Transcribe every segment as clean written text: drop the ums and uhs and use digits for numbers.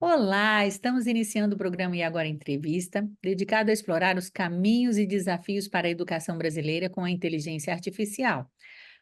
Olá, estamos iniciando o programa E Agora Entrevista, dedicado a explorar os caminhos e desafios para a educação brasileira com a inteligência artificial.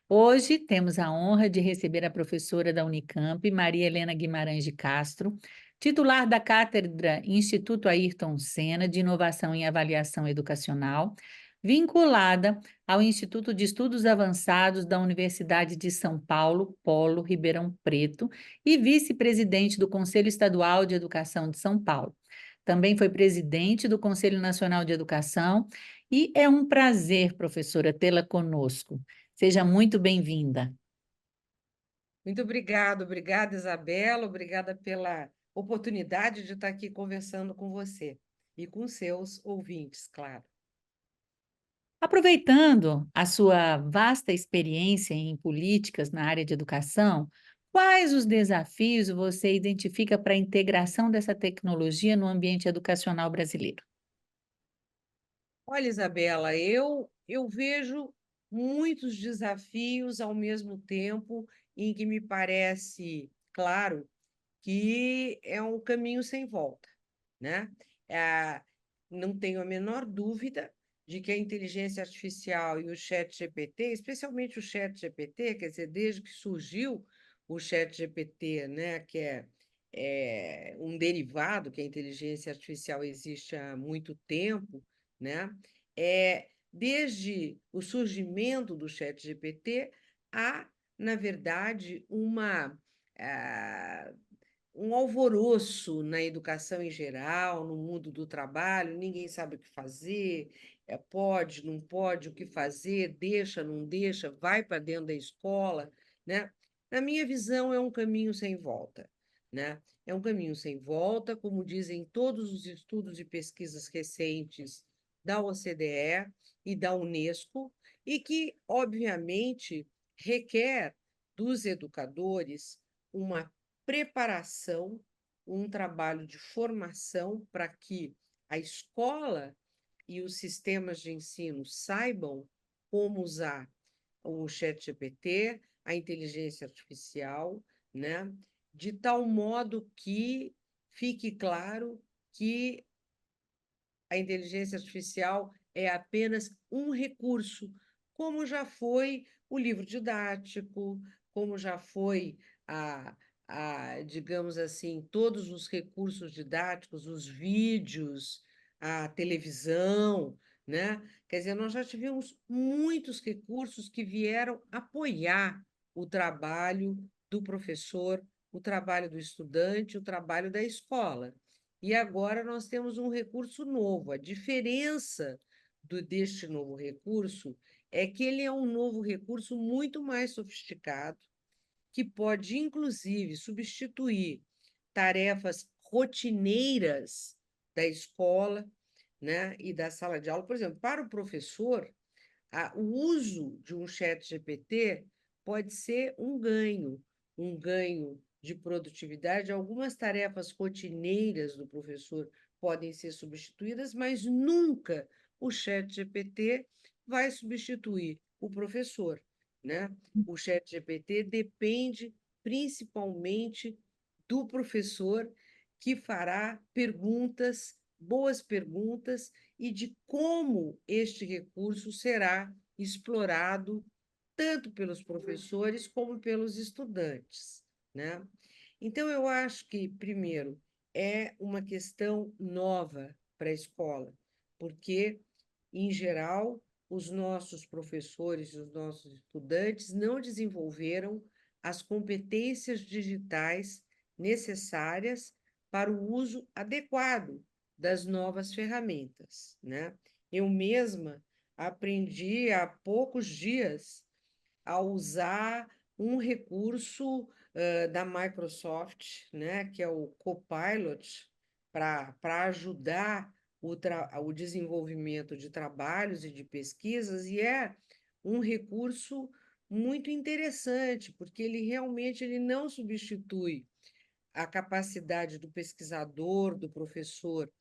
Hoje temos a honra de receber a professora da Unicamp, Maria Helena Guimarães de Castro, titular da Cátedra Instituto Ayrton Senna de Inovação em Avaliação Educacional, vinculada ao Instituto de Estudos Avançados da Universidade de São Paulo, Polo Ribeirão Preto, e vice-presidente do Conselho Estadual de Educação de São Paulo. Também foi presidente do Conselho Nacional de Educação e é um prazer, professora, tê-la conosco. Seja muito bem-vinda. Muito obrigada, Isabela, obrigada pela oportunidade de estar aqui conversando com você e com seus ouvintes, claro. Aproveitando a sua vasta experiência em políticas na área de educação, quais os desafios você identifica para a integração dessa tecnologia no ambiente educacional brasileiro? Olha, Isabela, eu vejo muitos desafios ao mesmo tempo em que me parece, claro, que é um caminho sem volta, né? Ah, não tenho a menor dúvida de que a inteligência artificial e o chat GPT, especialmente o chat GPT, quer dizer, desde que surgiu o chat GPT, né, que é um derivado, que a inteligência artificial existe há muito tempo, né? Desde o surgimento do chat GPT, há, na verdade, ah, um alvoroço na educação em geral, no mundo do trabalho, ninguém sabe o que fazer, pode, não pode, o que fazer, deixa, não deixa, vai para dentro da escola, né? Na minha visão, é um caminho sem volta, né? É um caminho sem volta, como dizem todos os estudos e pesquisas recentes da OCDE e da Unesco, e que, obviamente, requer dos educadores uma preparação, um trabalho de formação para que a escola e os sistemas de ensino saibam como usar o ChatGPT, a inteligência artificial, né? De tal modo que fique claro que a inteligência artificial é apenas um recurso, como já foi o livro didático, como já foi digamos assim, todos os recursos didáticos, os vídeos, a televisão, né? Quer dizer, nós já tivemos muitos recursos que vieram apoiar o trabalho do professor, o trabalho do estudante, o trabalho da escola. E agora nós temos um recurso novo. A diferença deste novo recurso é que ele é um novo recurso muito mais sofisticado, que pode, inclusive, substituir tarefas rotineiras da escola, né, e da sala de aula. Por exemplo, para o professor, o uso de um chat GPT pode ser um ganho de produtividade. Algumas tarefas rotineiras do professor podem ser substituídas, mas nunca o chat GPT vai substituir o professor, né? O chat GPT depende principalmente do professor, que fará perguntas, boas perguntas, e de como este recurso será explorado tanto pelos professores como pelos estudantes, né? Então, eu acho que, primeiro, é uma questão nova para a escola, porque, em geral, os nossos professores e os nossos estudantes não desenvolveram as competências digitais necessárias para o uso adequado das novas ferramentas, né? Eu mesma aprendi há poucos dias a usar um recurso da Microsoft, né, que é o Copilot, para ajudar o desenvolvimento de trabalhos e de pesquisas, e é um recurso muito interessante, porque ele não substitui a capacidade do pesquisador, do professor,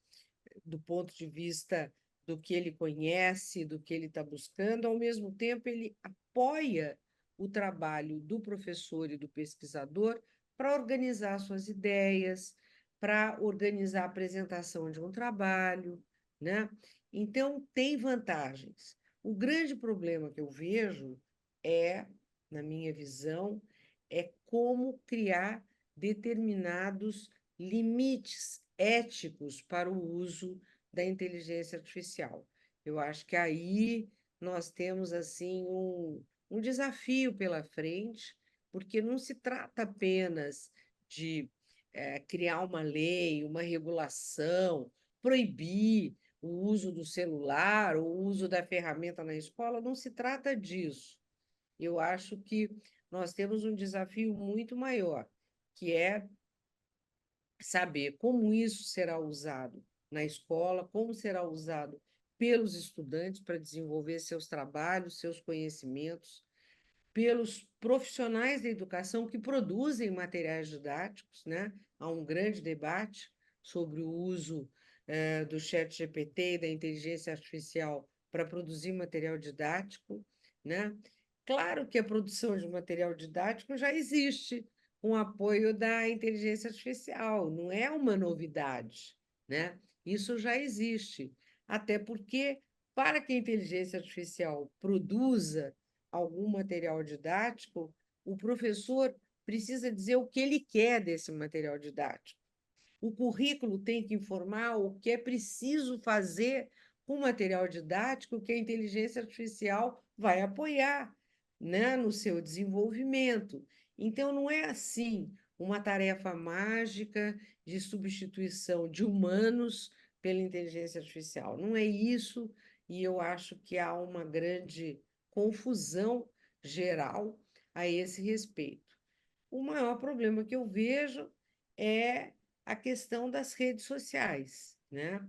do ponto de vista do que ele conhece, do que ele está buscando, ao mesmo tempo, ele apoia o trabalho do professor e do pesquisador para organizar suas ideias, para organizar a apresentação de um trabalho, né? Então, tem vantagens. O grande problema que eu vejo é, na minha visão, é como criar determinados limites éticos para o uso da inteligência artificial. Eu acho que aí nós temos assim um desafio pela frente, porque não se trata apenas de criar uma lei, uma regulação, proibir o uso do celular, o uso da ferramenta na escola, não se trata disso. Eu acho que nós temos um desafio muito maior, que é saber como isso será usado na escola, como será usado pelos estudantes para desenvolver seus trabalhos, seus conhecimentos, pelos profissionais da educação que produzem materiais didáticos, né? Há um grande debate sobre o uso do chat GPT e da inteligência artificial para produzir material didático, né? Claro que a produção de material didático já existe com o apoio da inteligência artificial, não é uma novidade, né? Isso já existe, até porque para que a inteligência artificial produza algum material didático, o professor precisa dizer o que ele quer desse material didático. O currículo tem que informar o que é preciso fazer com o material didático que a inteligência artificial vai apoiar, né, no seu desenvolvimento. Então, não é assim uma tarefa mágica de substituição de humanos pela inteligência artificial. Não é isso, e eu acho que há uma grande confusão geral a esse respeito. O maior problema que eu vejo é a questão das redes sociais, né?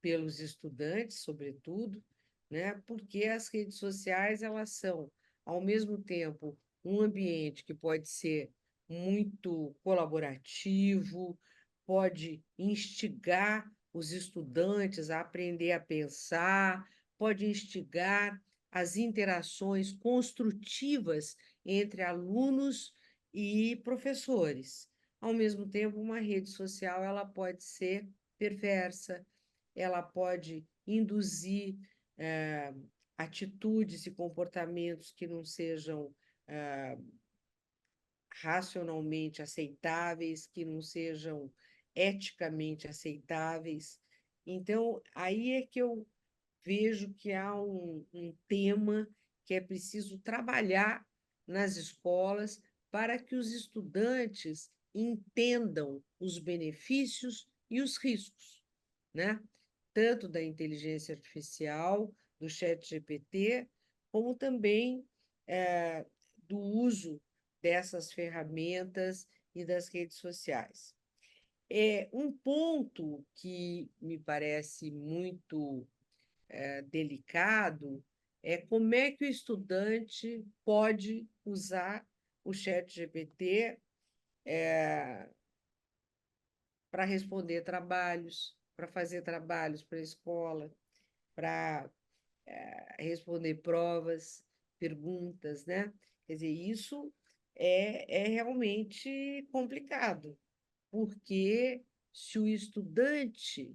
Pelos estudantes, sobretudo, né? Porque as redes sociais elas são, ao mesmo tempo, um ambiente que pode ser muito colaborativo, pode instigar os estudantes a aprender a pensar, pode instigar as interações construtivas entre alunos e professores. Ao mesmo tempo, uma rede social ela pode ser perversa, ela pode induzir atitudes e comportamentos que não sejam racionalmente aceitáveis, que não sejam eticamente aceitáveis. Então, aí é que eu vejo que há um tema que é preciso trabalhar nas escolas para que os estudantes entendam os benefícios e os riscos, né? Tanto da inteligência artificial, do chat GPT, como também do uso dessas ferramentas e das redes sociais. Um ponto que me parece muito delicado é como é que o estudante pode usar o chat GPT para responder trabalhos, para fazer trabalhos para a escola, para responder provas, perguntas, né? Quer dizer, isso é realmente complicado, porque se o estudante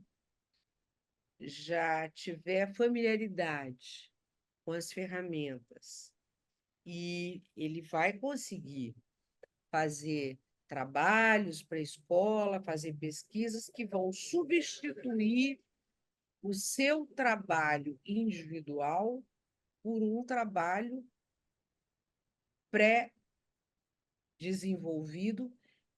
já tiver familiaridade com as ferramentas e ele vai conseguir fazer trabalhos para a escola, fazer pesquisas que vão substituir o seu trabalho individual por um trabalho pré-desenvolvido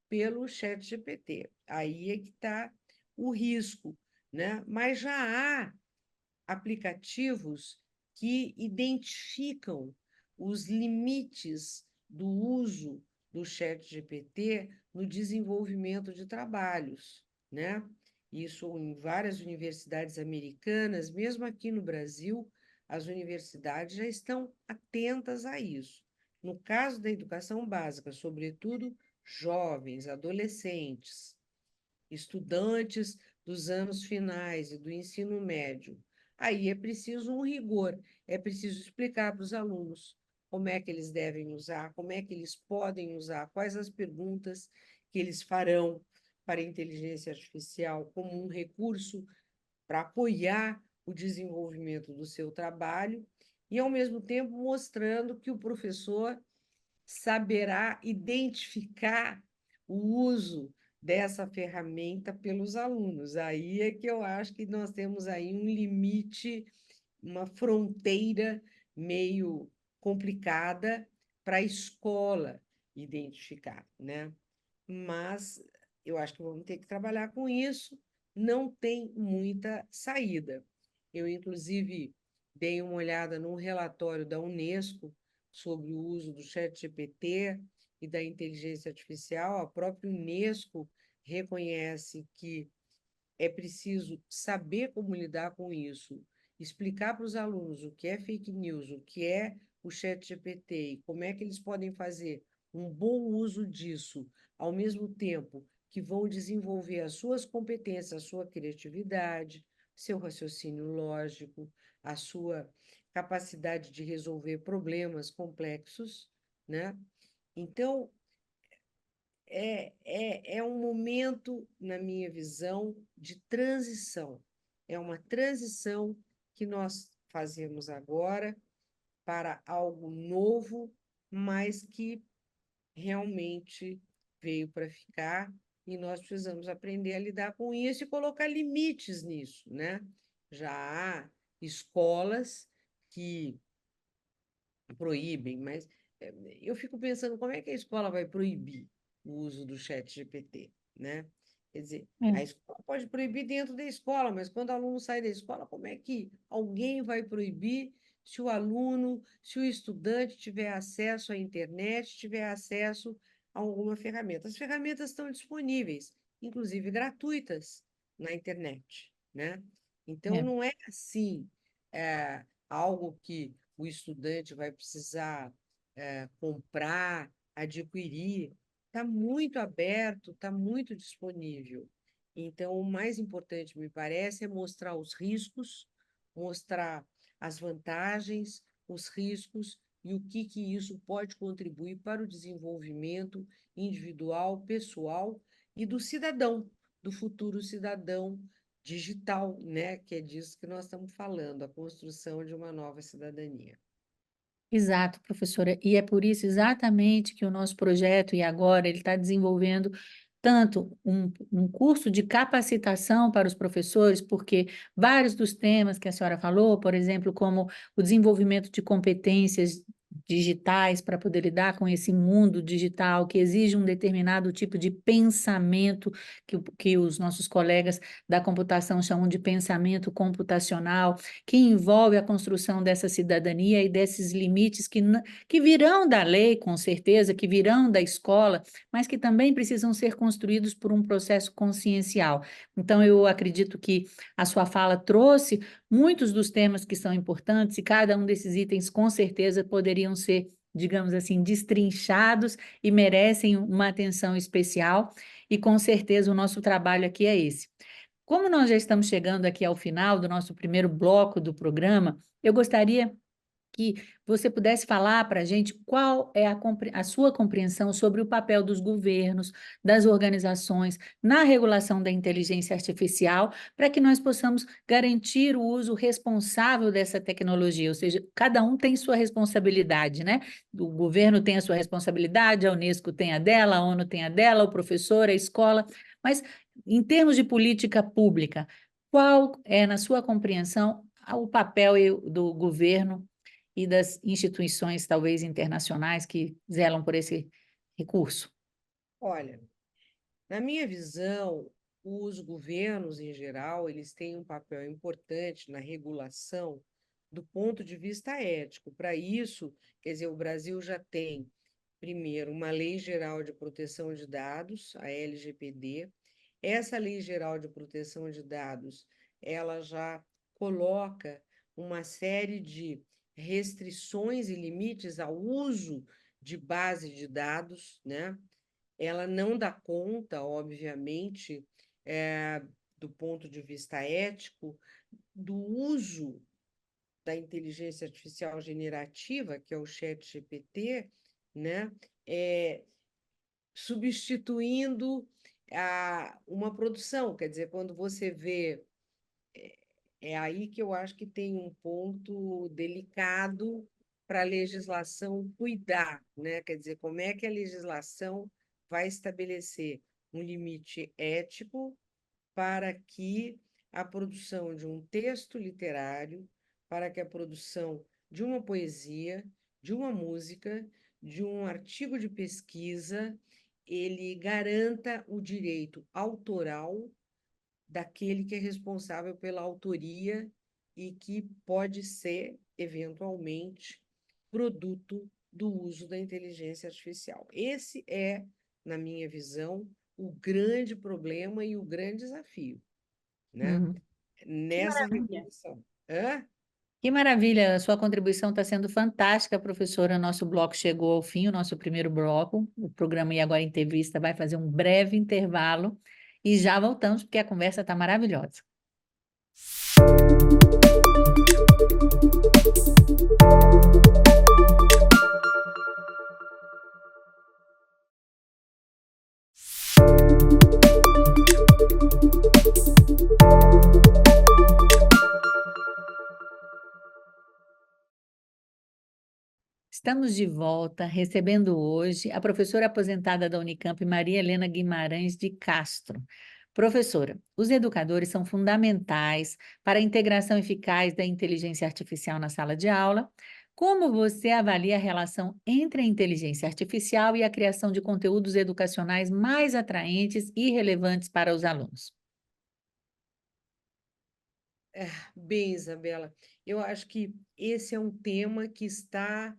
pelo ChatGPT. Aí é que está o risco, né? Mas já há aplicativos que identificam os limites do uso do ChatGPT no desenvolvimento de trabalhos, né? Isso em várias universidades americanas, mesmo aqui no Brasil, as universidades já estão atentas a isso. No caso da educação básica, sobretudo jovens, adolescentes, estudantes dos anos finais e do ensino médio. Aí é preciso um rigor, é preciso explicar para os alunos como é que eles devem usar, como é que eles podem usar, quais as perguntas que eles farão para a inteligência artificial como um recurso para apoiar o desenvolvimento do seu trabalho e, ao mesmo tempo, mostrando que o professor saberá identificar o uso dessa ferramenta pelos alunos. Aí é que eu acho que nós temos aí um limite, uma fronteira meio complicada para a escola identificar, né? Mas eu acho que vamos ter que trabalhar com isso, não tem muita saída. Eu, inclusive, dei uma olhada num relatório da Unesco sobre o uso do ChatGPT e da inteligência artificial. A própria Unesco reconhece que é preciso saber como lidar com isso, explicar para os alunos o que é fake news, o que é o ChatGPT e como é que eles podem fazer um bom uso disso, ao mesmo tempo que vão desenvolver as suas competências, a sua criatividade, seu raciocínio lógico, a sua capacidade de resolver problemas complexos, né? Então, é um momento, na minha visão, de transição. É uma transição que nós fazemos agora para algo novo, mas que realmente veio para ficar e nós precisamos aprender a lidar com isso e colocar limites nisso, né? Já há escolas que proíbem, mas eu fico pensando como é que a escola vai proibir o uso do chat GPT, né? Quer dizer, a É. escola pode proibir dentro da escola, mas quando o aluno sai da escola, como é que alguém vai proibir se o aluno, se o estudante tiver acesso à internet, tiver acesso a alguma ferramenta? As ferramentas estão disponíveis, inclusive gratuitas, na internet, né? Então, É. não é assim, algo que o estudante vai precisar comprar, adquirir, está muito aberto, está muito disponível. Então, o mais importante, me parece, é mostrar os riscos, mostrar as vantagens, os riscos e o que isso pode contribuir para o desenvolvimento individual, pessoal e do cidadão, do futuro cidadão digital, né? Que é disso que nós estamos falando, a construção de uma nova cidadania. Exato, professora. E é por isso exatamente que o nosso projeto, e agora, ele está desenvolvendo tanto um curso de capacitação para os professores, porque vários dos temas que a senhora falou, por exemplo, como o desenvolvimento de competências digitais para poder lidar com esse mundo digital que exige um determinado tipo de pensamento que os nossos colegas da computação chamam de pensamento computacional, que envolve a construção dessa cidadania e desses limites que virão da lei, com certeza, que virão da escola, mas que também precisam ser construídos por um processo consciencial. Então, eu acredito que a sua fala trouxe muitos dos temas que são importantes e cada um desses itens, com certeza, poderiam ser, digamos assim, destrinchados e merecem uma atenção especial, e com certeza o nosso trabalho aqui é esse. Como nós já estamos chegando aqui ao final do nosso primeiro bloco do programa, eu gostaria que você pudesse falar para a gente qual é a sua compreensão sobre o papel dos governos, das organizações na regulação da inteligência artificial, para que nós possamos garantir o uso responsável dessa tecnologia, ou seja, cada um tem sua responsabilidade, né? O governo tem a sua responsabilidade, a Unesco tem a dela, a ONU tem a dela, o professor, a escola, mas em termos de política pública, qual é, na sua compreensão, o papel do governo e das instituições, talvez internacionais, que zelam por esse recurso? Olha, na minha visão, os governos, em geral, eles têm um papel importante na regulação do ponto de vista ético. Para isso, quer dizer, o Brasil já tem, primeiro, uma Lei Geral de Proteção de Dados, a LGPD. Essa Lei Geral de Proteção de Dados, ela já coloca uma série de restrições e limites ao uso de base de dados, né? Ela não dá conta, obviamente, do ponto de vista ético, do uso da inteligência artificial generativa, que é o ChatGPT, né? É, substituindo uma produção. Quer dizer, quando você vê, é aí que eu acho que tem um ponto delicado para a legislação cuidar, né? Quer dizer, como é que a legislação vai estabelecer um limite ético para que a produção de um texto literário, para que a produção de uma poesia, de uma música, de um artigo de pesquisa, ele garanta o direito autoral daquele que é responsável pela autoria e que pode ser, eventualmente, produto do uso da inteligência artificial. Esse é, na minha visão, o grande problema e o grande desafio, né? Uhum. Que Nessa maravilha. revolução. Hã? Que maravilha, a sua contribuição está sendo fantástica, professora. Nosso bloco chegou ao fim, o nosso primeiro bloco. O programa E Agora Entrevista vai fazer um breve intervalo e já voltamos, porque a conversa está maravilhosa. Estamos de volta, recebendo hoje a professora aposentada da Unicamp, Maria Helena Guimarães de Castro. Professora, os educadores são fundamentais para a integração eficaz da inteligência artificial na sala de aula. Como você avalia a relação entre a inteligência artificial e a criação de conteúdos educacionais mais atraentes e relevantes para os alunos? Bem, Isabela, eu acho que esse é um tema que está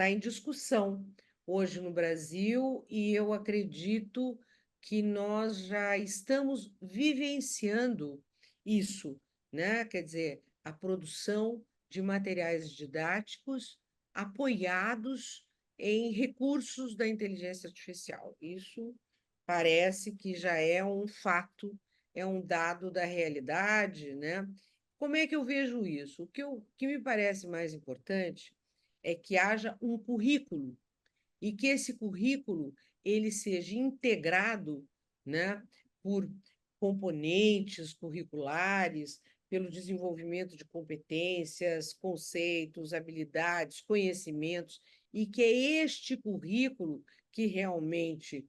em discussão hoje no Brasil, e eu acredito que nós já estamos vivenciando isso, né? Quer dizer, a produção de materiais didáticos apoiados em recursos da inteligência artificial. Isso parece que já é um fato, é um dado da realidade, né? Como é que eu vejo isso? O que me parece mais importante é que haja um currículo e que esse currículo ele seja integrado, né, por componentes curriculares, pelo desenvolvimento de competências, conceitos, habilidades, conhecimentos, e que é este currículo que realmente,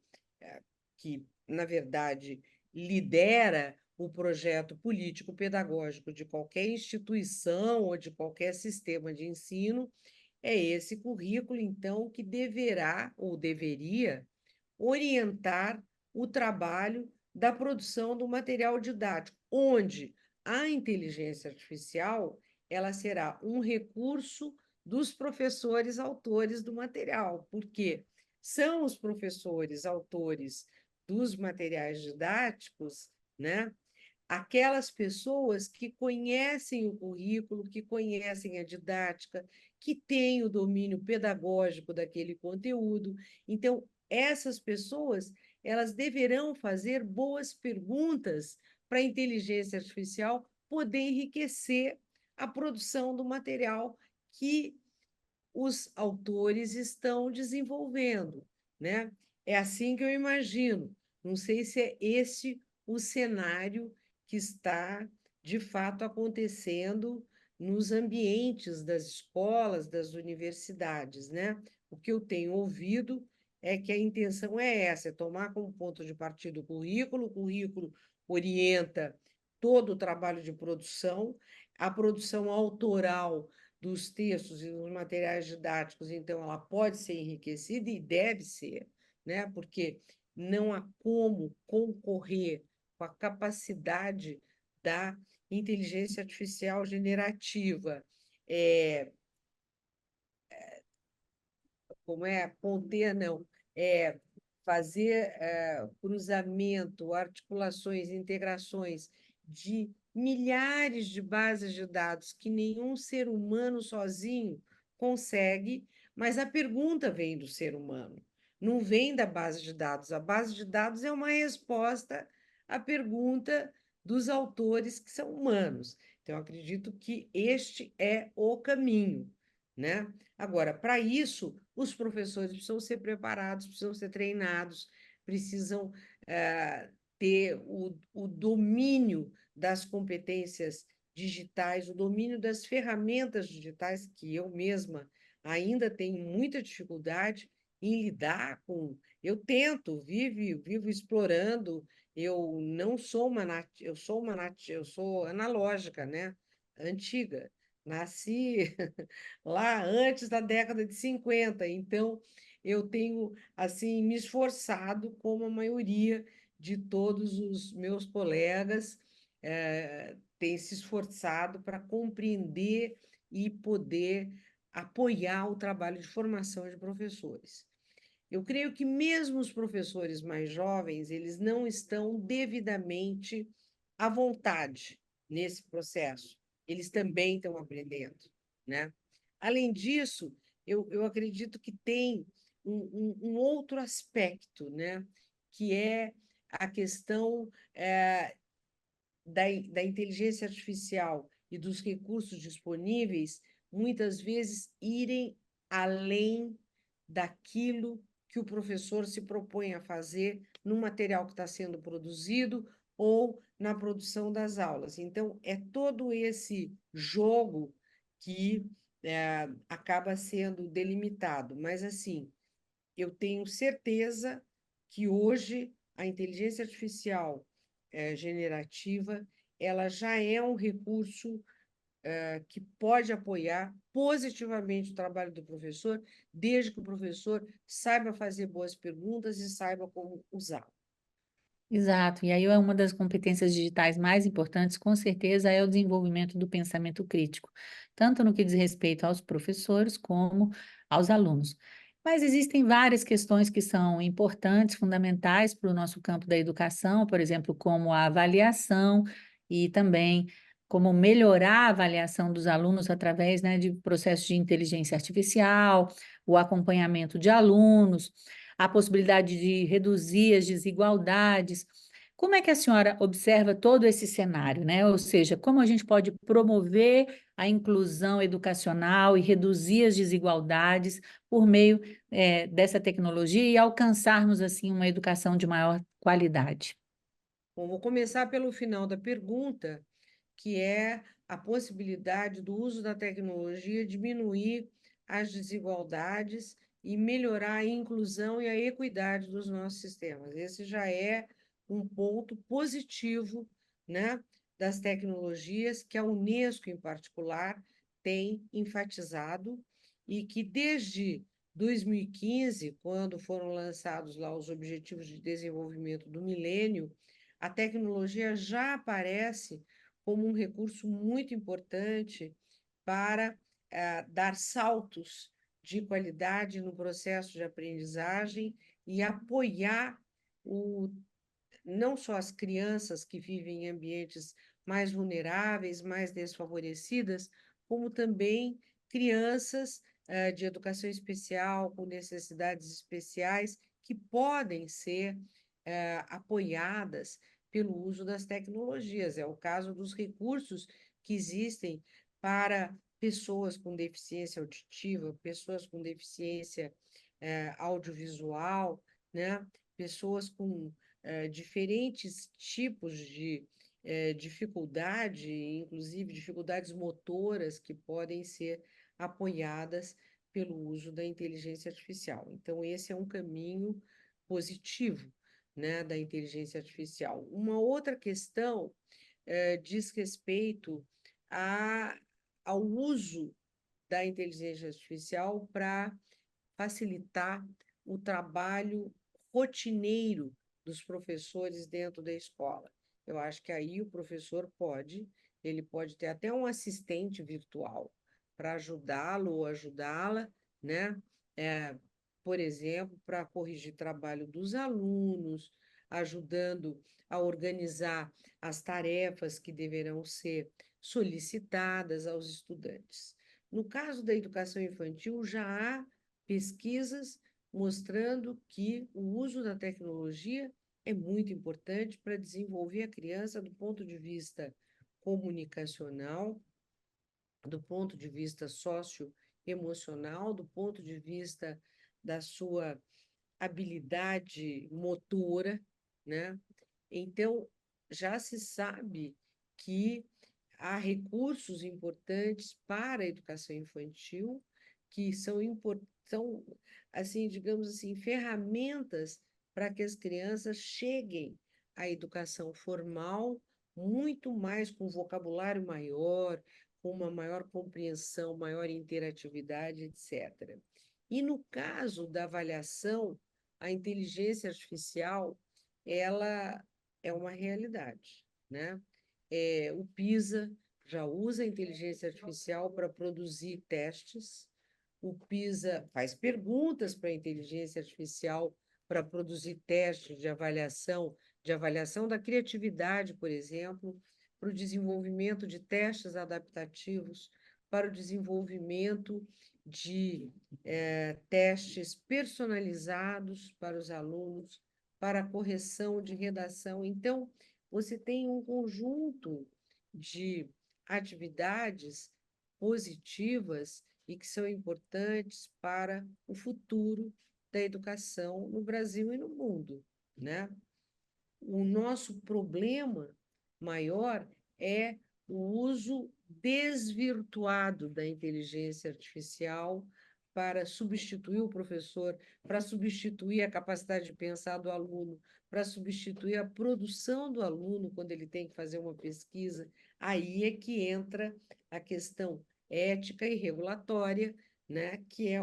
que, na verdade, lidera o projeto político-pedagógico de qualquer instituição ou de qualquer sistema de ensino. É esse currículo, então, que deverá ou deveria orientar o trabalho da produção do material didático, onde a inteligência artificial ela será um recurso dos professores autores do material, porque são os professores autores dos materiais didáticos, né? Aquelas pessoas que conhecem o currículo, que conhecem a didática, que têm o domínio pedagógico daquele conteúdo. Então, essas pessoas, elas deverão fazer boas perguntas para a inteligência artificial poder enriquecer a produção do material que os autores estão desenvolvendo, né? É assim que eu imagino. Não sei se é esse o cenário que está, de fato, acontecendo nos ambientes das escolas, das universidades, né? O que eu tenho ouvido é que a intenção é essa, é tomar como ponto de partida o currículo orienta todo o trabalho de produção, a produção autoral dos textos e dos materiais didáticos, então ela pode ser enriquecida e deve ser, né? Porque não há como concorrer com a capacidade da inteligência artificial generativa. É, como é? Conter, não. É, fazer cruzamento, articulações, integrações de milhares de bases de dados que nenhum ser humano sozinho consegue, mas a pergunta vem do ser humano, não vem da base de dados. A base de dados é uma resposta à pergunta dos autores que são humanos. Então, eu acredito que este é o caminho, né? Agora, para isso, os professores precisam ser preparados, precisam ser treinados, precisam ter o domínio das competências digitais, o domínio das ferramentas digitais, que eu mesma ainda tenho muita dificuldade em lidar com. Eu tento, vivo explorando. Eu não sou eu sou analógica, né? Antiga. Nasci lá antes da década de 50, então eu tenho assim me esforçado como a maioria de todos os meus colegas tem se esforçado para compreender e poder apoiar o trabalho de formação de professores. Eu creio que mesmo os professores mais jovens, eles não estão devidamente à vontade nesse processo. Eles também estão aprendendo, né? Além disso, eu acredito que tem um outro aspecto, né? Que é a questão da inteligência artificial e dos recursos disponíveis, muitas vezes irem além daquilo que o professor se propõe a fazer no material que está sendo produzido ou na produção das aulas. Então, é todo esse jogo que acaba sendo delimitado. Mas, assim, eu tenho certeza que hoje a inteligência artificial generativa ela já é um recurso que pode apoiar positivamente o trabalho do professor, desde que o professor saiba fazer boas perguntas e saiba como usá-lo. Exato, e aí é uma das competências digitais mais importantes, com certeza, é o desenvolvimento do pensamento crítico, tanto no que diz respeito aos professores como aos alunos. Mas existem várias questões que são importantes, fundamentais para o nosso campo da educação, por exemplo, como a avaliação e também como melhorar a avaliação dos alunos através, né, de processos de inteligência artificial, o acompanhamento de alunos, a possibilidade de reduzir as desigualdades. Como é que a senhora observa todo esse cenário, né? Ou seja, como a gente pode promover a inclusão educacional e reduzir as desigualdades por meio, dessa tecnologia e alcançarmos, assim, uma educação de maior qualidade? Bom, vou começar pelo final da pergunta, que é a possibilidade do uso da tecnologia diminuir as desigualdades e melhorar a inclusão e a equidade dos nossos sistemas. Esse já é um ponto positivo, né, das tecnologias que a Unesco, em particular, tem enfatizado e que desde 2015, quando foram lançados lá os Objetivos de Desenvolvimento do Milênio, a tecnologia já aparece como um recurso muito importante para dar saltos de qualidade no processo de aprendizagem e apoiar o, não só as crianças que vivem em ambientes mais vulneráveis, mais desfavorecidas, como também crianças de educação especial, com necessidades especiais, que podem ser apoiadas pelo uso das tecnologias. É o caso dos recursos que existem para pessoas com deficiência auditiva, pessoas com deficiência audiovisual, né? Pessoas com diferentes tipos de dificuldade, inclusive dificuldades motoras que podem ser apoiadas pelo uso da inteligência artificial. Então, esse é um caminho positivo, né, da inteligência artificial. Uma outra questão diz respeito a, ao uso da inteligência artificial para facilitar o trabalho rotineiro dos professores dentro da escola. Eu acho que aí o professor ele pode ter até um assistente virtual para ajudá-lo ou ajudá-la, né? Por exemplo, para corrigir trabalho dos alunos, ajudando a organizar as tarefas que deverão ser solicitadas aos estudantes. No caso da educação infantil, já há pesquisas mostrando que o uso da tecnologia é muito importante para desenvolver a criança do ponto de vista comunicacional, do ponto de vista socioemocional, do ponto de vista da sua habilidade motora, né? Então, já se sabe que há recursos importantes para a educação infantil, que são, assim, digamos assim, ferramentas para que as crianças cheguem à educação formal muito mais com vocabulário maior, com uma maior compreensão, maior interatividade, etc. E no caso da avaliação, a inteligência artificial, ela é uma realidade, né? O PISA já usa a inteligência artificial para produzir testes. O PISA faz perguntas para a inteligência artificial para produzir testes de avaliação da criatividade, por exemplo, para o desenvolvimento de testes adaptativos, para o desenvolvimento de testes personalizados para os alunos, para a correção de redação. Então, você tem um conjunto de atividades positivas e que são importantes para o futuro da educação no Brasil e no mundo, né? O nosso problema maior é o uso desvirtuado da inteligência artificial para substituir o professor, para substituir a capacidade de pensar do aluno, para substituir a produção do aluno quando ele tem que fazer uma pesquisa. Aí é que entra a questão ética e regulatória, né, que é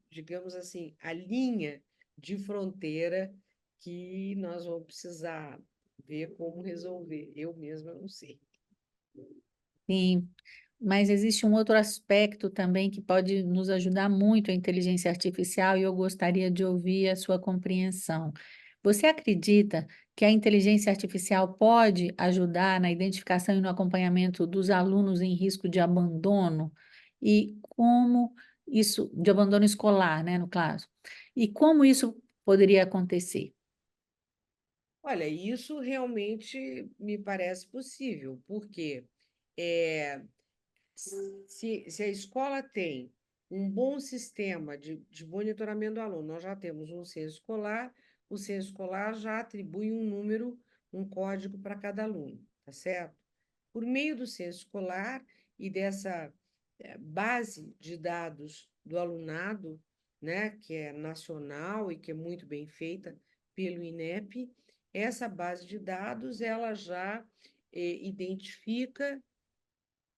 digamos assim, a linha de fronteira que nós vamos precisar ver como resolver. Eu mesma não sei. Sim, mas existe um outro aspecto também que pode nos ajudar muito, a inteligência artificial, e eu gostaria de ouvir a sua compreensão. Você acredita que a inteligência artificial pode ajudar na identificação e no acompanhamento dos alunos em risco de abandono? E como isso, de abandono escolar, né, no caso? E como isso poderia acontecer? Olha, isso realmente me parece possível, porque é, se a escola tem um bom sistema de monitoramento do aluno, nós já temos um censo escolar, o censo escolar já atribui um número, um código para cada aluno, tá certo? Por meio do censo escolar e dessa base de dados do alunado, né, que é nacional e que é muito bem feita pelo INEP, essa base de dados ela já identifica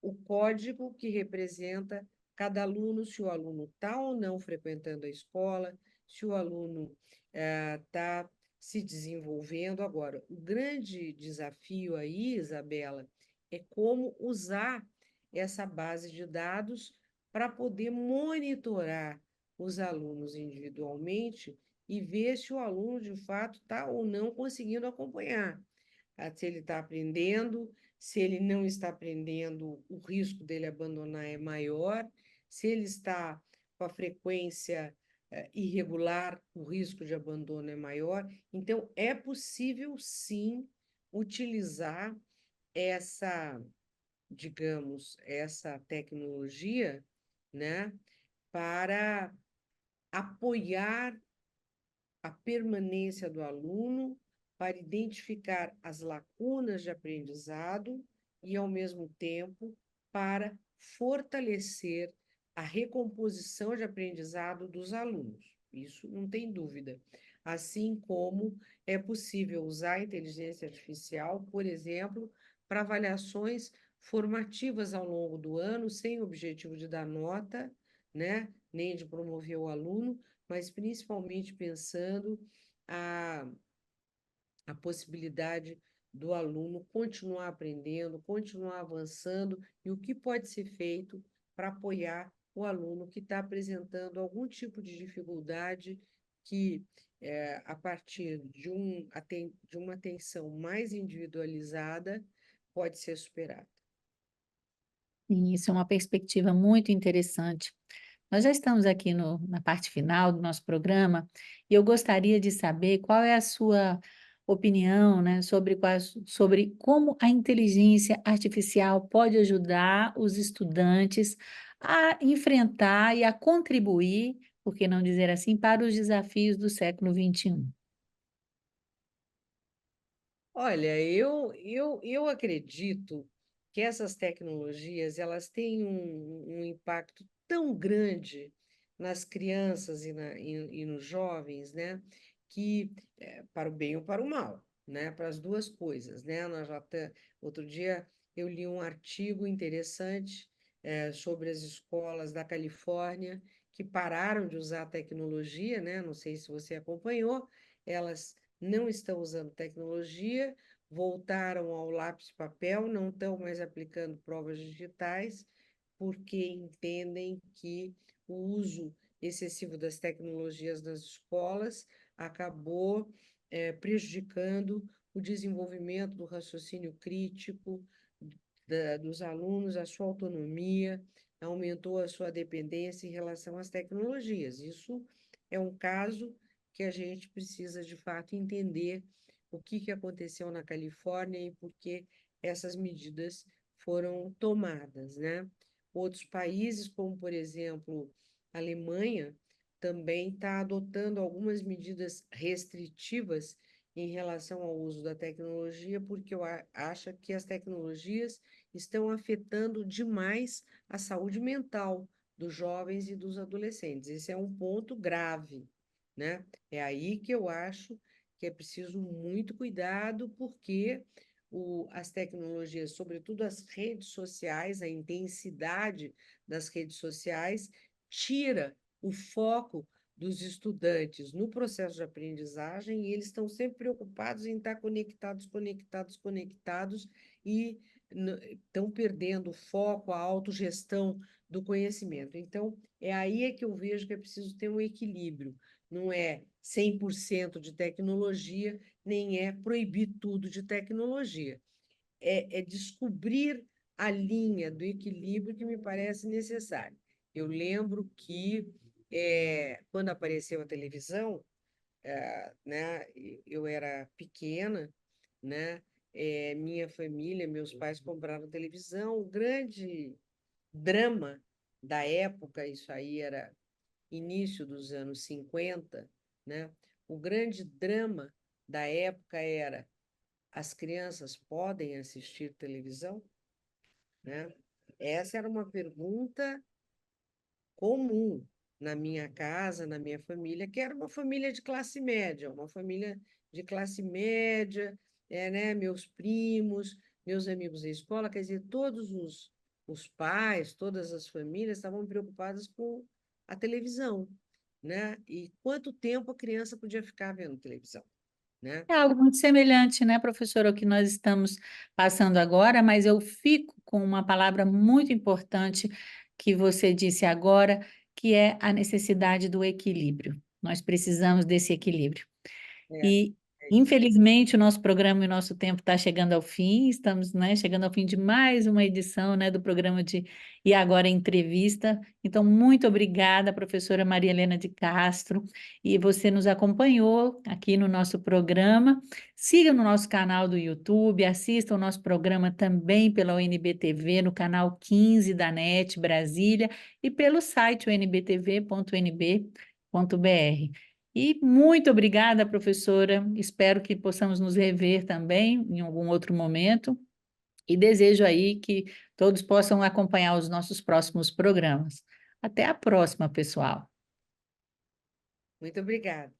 o código que representa cada aluno, se o aluno está ou não frequentando a escola, se o aluno está se desenvolvendo. Agora, o grande desafio aí, Isabela, é como usar essa base de dados para poder monitorar os alunos individualmente e ver se o aluno, de fato, está ou não conseguindo acompanhar. Se ele está aprendendo, se ele não está aprendendo, o risco dele abandonar é maior, se ele está com a frequência irregular, o risco de abandono é maior. Então, é possível, sim, utilizar essa, digamos, essa tecnologia, né, para apoiar a permanência do aluno, para identificar as lacunas de aprendizado e, ao mesmo tempo, para fortalecer a recomposição de aprendizado dos alunos. Isso não tem dúvida. Assim como é possível usar a inteligência artificial, por exemplo, para avaliações formativas ao longo do ano, sem o objetivo de dar nota, né, nem de promover o aluno, mas principalmente pensando a, a possibilidade do aluno continuar aprendendo, continuar avançando e o que pode ser feito para apoiar o aluno que está apresentando algum tipo de dificuldade que, a partir de uma atenção mais individualizada, pode ser superada. Sim, isso é uma perspectiva muito interessante. Nós já estamos aqui na parte final do nosso programa e eu gostaria de saber qual é a sua opinião, né, sobre como a inteligência artificial pode ajudar os estudantes a enfrentar e a contribuir, por que não dizer assim, para os desafios do século XXI. Olha, eu acredito que essas tecnologias elas têm um impacto tão grande nas crianças e nos jovens, né, que para o bem ou para o mal, né, para as duas coisas, né? Outro dia eu li um artigo interessante sobre as escolas da Califórnia que pararam de usar a tecnologia, né? Não sei se você acompanhou, elas não estão usando tecnologia, voltaram ao lápis e papel, não estão mais aplicando provas digitais, porque entendem que o uso excessivo das tecnologias nas escolas acabou prejudicando o desenvolvimento do raciocínio crítico dos alunos, a sua autonomia, aumentou a sua dependência em relação às tecnologias. Isso é um caso que a gente precisa, de fato, entender o que aconteceu na Califórnia e por que essas medidas foram tomadas, né? Outros países, como, por exemplo, a Alemanha, também está adotando algumas medidas restritivas em relação ao uso da tecnologia, porque acha que as tecnologias estão afetando demais a saúde mental dos jovens e dos adolescentes. Esse é um ponto grave, né? É aí que eu acho que é preciso muito cuidado, porque as tecnologias, sobretudo as redes sociais, a intensidade das redes sociais, tira o foco dos estudantes no processo de aprendizagem, e eles estão sempre preocupados em estar conectados, conectados, conectados, e estão perdendo o foco, a autogestão do conhecimento. Então, é aí que eu vejo que é preciso ter um equilíbrio. Não é 100% de tecnologia, nem é proibir tudo de tecnologia. É descobrir a linha do equilíbrio que me parece necessário. Eu lembro que, quando apareceu a televisão, né, eu era pequena, né, minha família, meus pais compraram televisão, o grande drama da época, isso aí era início dos anos 50, né, o grande drama da época era: as crianças podem assistir televisão? Né? Essa era uma pergunta comum na minha casa, na minha família, que era uma família de classe média, uma família de classe média, né? Meus primos, meus amigos da escola, quer dizer, todos os pais, todas as famílias estavam preocupadas com a televisão, né? E quanto tempo a criança podia ficar vendo televisão, né? É algo muito semelhante, né, professora, ao que nós estamos passando agora, mas eu fico com uma palavra muito importante que você disse agora, que é a necessidade do equilíbrio. Nós precisamos desse equilíbrio. É, E, é isso. infelizmente, o nosso programa e o nosso tempo está chegando ao fim, estamos, né, chegando ao fim de mais uma edição, né, do programa de E Agora Entrevista. Então, muito obrigada, professora Maria Helena de Castro, e você nos acompanhou aqui no nosso programa. Siga no nosso canal do YouTube, assista o nosso programa também pela UNB-TV, no canal 15 da NET Brasília, e pelo site unbtv.nb.br. E muito obrigada, professora. Espero que possamos nos rever também em algum outro momento. E desejo aí que todos possam acompanhar os nossos próximos programas. Até a próxima, pessoal. Muito obrigada.